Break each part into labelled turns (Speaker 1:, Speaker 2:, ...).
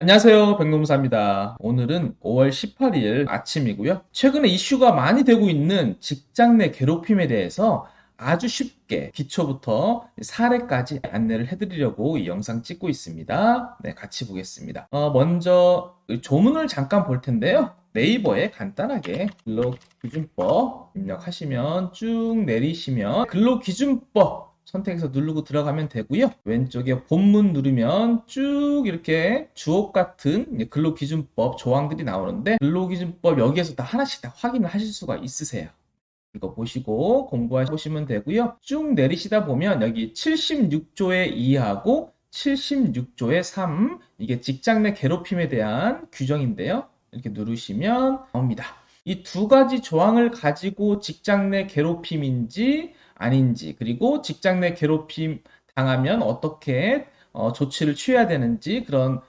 Speaker 1: 안녕하세요. 백노무사입니다. 오늘은 5월 18일 아침이고요. 최근에 이슈가 많이 되고 있는 직장 내 괴롭힘에 대해서 아주 쉽게 기초부터 사례까지 안내를 해드리려고 이 영상 찍고 있습니다. 네, 같이 보겠습니다. 먼저 조문을 잠깐 볼 텐데요. 네이버에 간단하게 근로기준법 입력하시면 쭉 내리시면 근로기준법 선택해서 누르고 들어가면 되고요. 왼쪽에 본문 누르면 쭉 이렇게 주옥 같은 근로기준법 조항들이 나오는데 근로기준법 여기에서 다 하나씩 다 확인을 하실 수가 있으세요. 이거 보시고 공부하시면 되고요. 쭉 내리시다 보면 여기 76조의 2하고 76조의 3 이게 직장 내 괴롭힘에 대한 규정인데요. 이렇게 누르시면 나옵니다. 이 두 가지 조항을 가지고 직장 내 괴롭힘인지 아닌지 그리고 직장 내 괴롭힘 당하면 어떻게 조치를 취해야 되는지 그런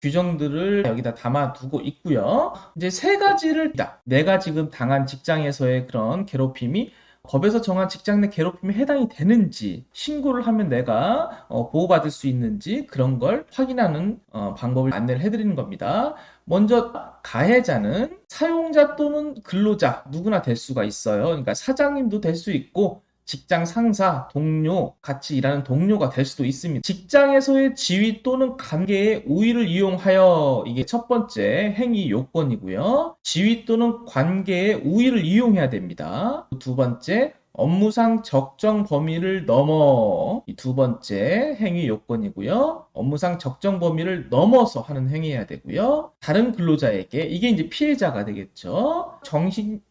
Speaker 1: 규정들을 여기다 담아두고 있고요. 이제 세 가지를 내가 지금 당한 직장에서의 그런 괴롭힘이 법에서 정한 직장 내 괴롭힘에 해당이 되는지 신고를 하면 내가 보호받을 수 있는지 그런 걸 확인하는 방법을 안내를 해드리는 겁니다. 먼저 가해자는 사용자 또는 근로자 누구나 될 수가 있어요. 그러니까 사장님도 될 수 있고 직장 상사, 동료, 같이 일하는 동료가 될 수도 있습니다. 직장에서의 지위 또는 관계의 우위를 이용하여 이게 첫 번째 행위 요건이고요. 지위 또는 관계의 우위를 이용해야 됩니다. 두 번째, 업무상 적정 범위를 넘어 이 두 번째 행위 요건이고요. 업무상 적정 범위를 넘어서 하는 행위해야 되고요. 다른 근로자에게 이게 이제 피해자가 되겠죠.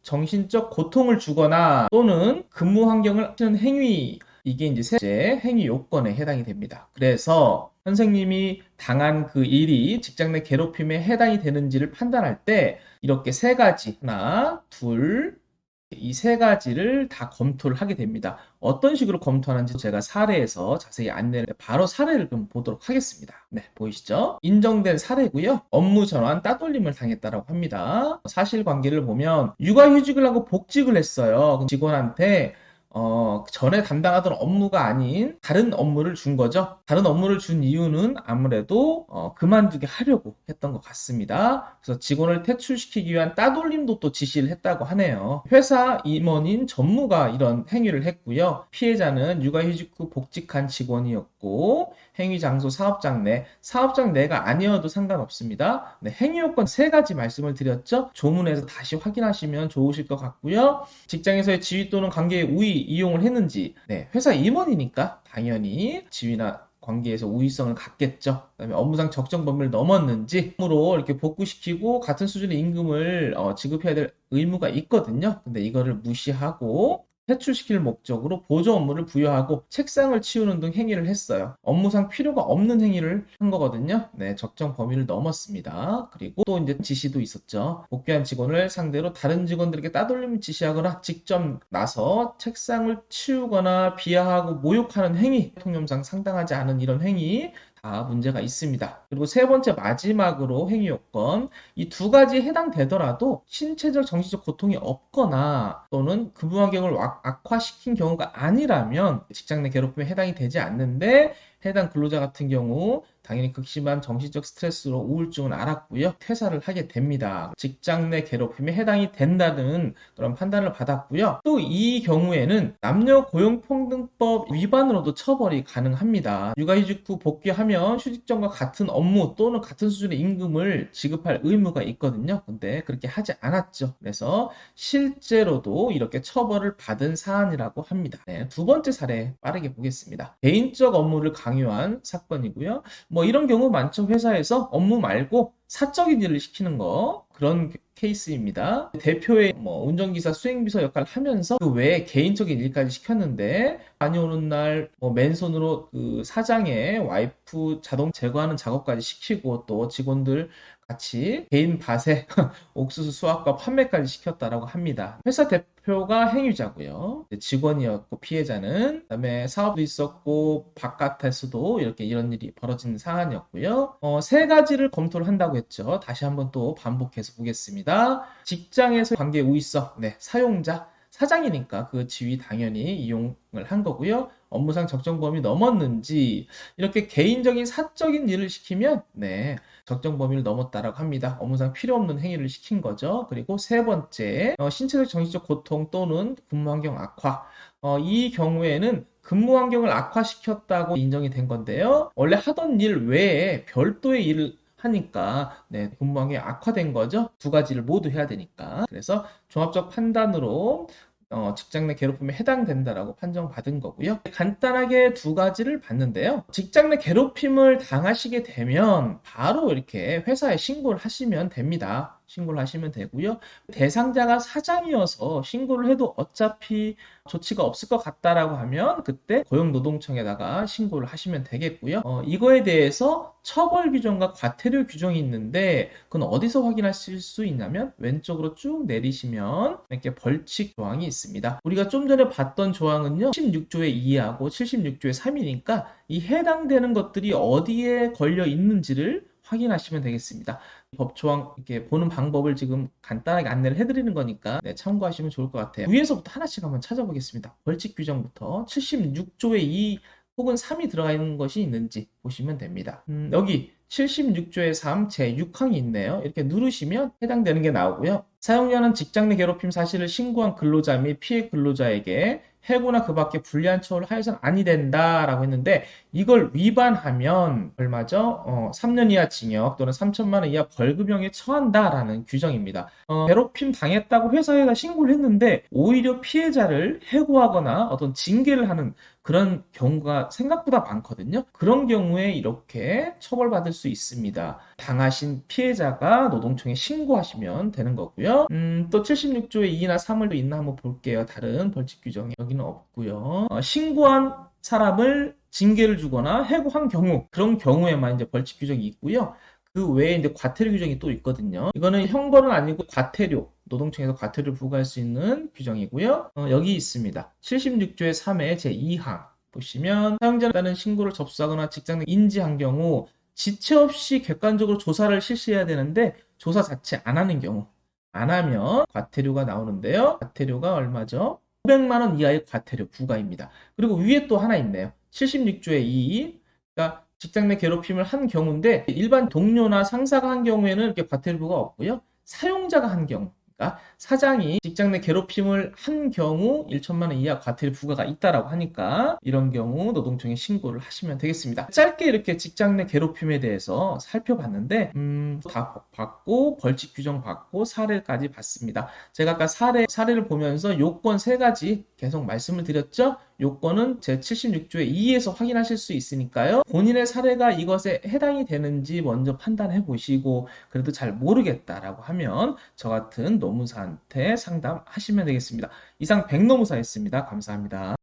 Speaker 1: 정신적 고통을 주거나 또는 근무 환경을 하는 행위 이게 이제 세 번째 행위 요건에 해당이 됩니다. 그래서 선생님이 당한 그 일이 직장 내 괴롭힘에 해당이 되는지를 판단할 때 이렇게 세 가지 하나, 둘, 이 세 가지를 다 검토를 하게 됩니다. 어떤 식으로 검토하는지 제가 사례에서 자세히 안내를 바로 사례를 그럼 보도록 하겠습니다. 네, 보이시죠? 인정된 사례고요. 업무 전환 따돌림을 당했다라고 합니다. 사실관계를 보면 육아휴직을 하고 복직을 했어요. 그럼 직원한테 전에 담당하던 업무가 아닌 다른 업무를 준 거죠. 다른 업무를 준 이유는 아무래도 그만두게 하려고 했던 것 같습니다. 그래서 직원을 퇴출시키기 위한 따돌림도 또 지시를 했다고 하네요. 회사 임원인 전무가 이런 행위를 했고요. 피해자는 육아휴직 후 복직한 직원이었고 행위 장소 사업장 내가 아니어도 상관없습니다. 네, 행위 요건 세 가지 말씀을 드렸죠. 조문에서 다시 확인하시면 좋으실 것 같고요. 직장에서의 지위 또는 관계의 우위 이용을 했는지 네, 회사 임원이니까 당연히 지위나 관계에서 우위성을 갖겠죠. 그다음에 업무상 적정 범위를 넘었는지 으로 이렇게 복구시키고 같은 수준의 임금을 지급해야 될 의무가 있거든요. 근데 이거를 무시하고 퇴출시킬 목적으로 보조 업무를 부여하고 책상을 치우는 등 행위를 했어요. 업무상 필요가 없는 행위를 한 거거든요. 네, 적정 범위를 넘었습니다. 그리고 또 이제 지시도 있었죠. 복귀한 직원을 상대로 다른 직원들에게 따돌림을 지시하거나 직접 나서 책상을 치우거나 비하하고 모욕하는 행위, 통념상 상당하지 않은 이런 행위 다 문제가 있습니다. 그리고 세 번째 마지막으로 행위 요건 이 두 가지에 해당되더라도 신체적 정신적 고통이 없거나 또는 근무 환경을 악화시킨 경우가 아니라면 직장 내 괴롭힘에 해당이 되지 않는데 해당 근로자 같은 경우 당연히 극심한 정신적 스트레스로 우울증을 앓았고요. 퇴사를 하게 됩니다. 직장 내 괴롭힘에 해당이 된다는 그런 판단을 받았고요. 또 이 경우에는 남녀고용평등법 위반으로도 처벌이 가능합니다. 육아휴직 후 복귀하면 휴직 전과 같은 업무 또는 같은 수준의 임금을 지급할 의무가 있거든요. 근데 그렇게 하지 않았죠. 그래서 실제로도 이렇게 처벌을 받은 사안이라고 합니다. 네, 두 번째 사례 빠르게 보겠습니다. 개인적 업무를 강요한 사건이고요. 뭐 이런 경우 많죠. 회사에서 업무 말고 사적인 일을 시키는 거 그런 케이스입니다. 대표의 뭐 운전기사 수행비서 역할을 하면서 그 외에 개인적인 일까지 시켰는데 많이 오는 날뭐 맨손으로 그 사장의 와이프 자동 제거하는 작업까지 시키고 또 직원들 같이 개인 밭에 옥수수 수확과 판매까지 시켰다라고 합니다. 회사 대표가 행위자고요. 직원이었고 피해자는 그다음에 사업도 있었고 바깥에서도 이렇게 이런 일이 벌어지는 사안이었고요. 세 가지를 검토를 한다고 했죠. 다시 한번 또 반복해서 보겠습니다. 직장에서 관계 우위성, 네, 사용자 사장이니까 그 지위 당연히 이용을 한 거고요. 업무상 적정 범위 넘었는지 이렇게 개인적인 사적인 일을 시키면 네, 적정 범위를 넘었다라고 합니다. 업무상 필요 없는 행위를 시킨 거죠. 그리고 세 번째, 신체적 정신적 고통 또는 근무 환경 악화. 이 경우에는 근무 환경을 악화시켰다고 인정이 된 건데요. 원래 하던 일 외에 별도의 일을 하니까 네, 근무 환경이 악화된 거죠. 두 가지를 모두 해야 되니까. 그래서 종합적 판단으로 직장 내 괴롭힘에 해당된다라고 판정받은 거고요. 간단하게 두 가지를 봤는데요. 직장 내 괴롭힘을 당하시게 되면 바로 이렇게 회사에 신고를 하시면 됩니다. 신고를 하시면 되고요. 대상자가 사장이어서 신고를 해도 어차피 조치가 없을 것 같다라고 하면 그때 고용노동청에다가 신고를 하시면 되겠고요. 이거에 대해서 처벌 규정과 과태료 규정이 있는데 그건 어디서 확인하실 수 있냐면 왼쪽으로 쭉 내리시면 이렇게 벌칙 조항이 있습니다. 우리가 좀 전에 봤던 조항은요. 76조의 2하고 76조의 3이니까 이 해당되는 것들이 어디에 걸려 있는지를 확인하시면 되겠습니다. 법조항 이렇게 보는 방법을 지금 간단하게 안내를 해드리는 거니까 네, 참고하시면 좋을 것 같아요. 위에서부터 하나씩 한번 찾아보겠습니다. 벌칙 규정부터 76조의 2 혹은 3이 들어가 있는 것이 있는지 보시면 됩니다. 여기 76조의 3 제6항이 있네요. 이렇게 누르시면 해당되는 게 나오고요. 사용자는 직장 내 괴롭힘 사실을 신고한 근로자 및 피해 근로자에게 해고나 그 밖에 불리한 처우를 하여서는 아니 된다라고 했는데 이걸 위반하면 얼마죠? 3년 이하 징역 또는 3천만 원 이하 벌금형에 처한다라는 규정입니다. 괴롭힘 당했다고 회사에다 신고를 했는데 오히려 피해자를 해고하거나 어떤 징계를 하는 그런 경우가 생각보다 많거든요. 그런 경우에 이렇게 처벌받을 수 있습니다. 당하신 피해자가 노동청에 신고하시면 되는 거고요. 또 76조의 2나 3을 또 있나 한번 볼게요. 다른 벌칙 규정이 여기는 없고요. 신고한 사람을 징계를 주거나 해고한 경우 그런 경우에만 이제 벌칙 규정이 있고요. 그 외에 이제 과태료 규정이 또 있거든요. 이거는 형벌은 아니고 과태료, 노동청에서 과태료를 부과할 수 있는 규정이고요. 여기 있습니다. 76조의 3의 제2항 보시면 사용자는 따른 신고를 접수하거나 직장 내 인지한 경우 지체 없이 객관적으로 조사를 실시해야 되는데 조사 자체 안 하는 경우 안 하면 과태료가 나오는데요. 과태료가 얼마죠? 500만 원 이하의 과태료 부과입니다. 그리고 위에 또 하나 있네요. 76조의 2. 그러니까 직장 내 괴롭힘을 한 경우인데 일반 동료나 상사가 한 경우에는 이렇게 과태료가 없고요. 사용자가 한 경우 그러니까 사장이 직장 내 괴롭힘을 한 경우 1천만 원 이하 과태료 부과가 있다라고 하니까 이런 경우 노동청에 신고를 하시면 되겠습니다. 짧게 이렇게 직장 내 괴롭힘에 대해서 살펴봤는데 다 봤고 벌칙 규정 봤고 사례까지 봤습니다. 제가 아까 사례를 보면서 요건 세 가지 계속 말씀을 드렸죠. 요건은 제 76조의 2에서 확인하실 수 있으니까요. 본인의 사례가 이것에 해당이 되는지 먼저 판단해 보시고 그래도 잘 모르겠다라고 하면 저 같은 노무사한테 상담하시면 되겠습니다. 이상 백노무사였습니다. 감사합니다.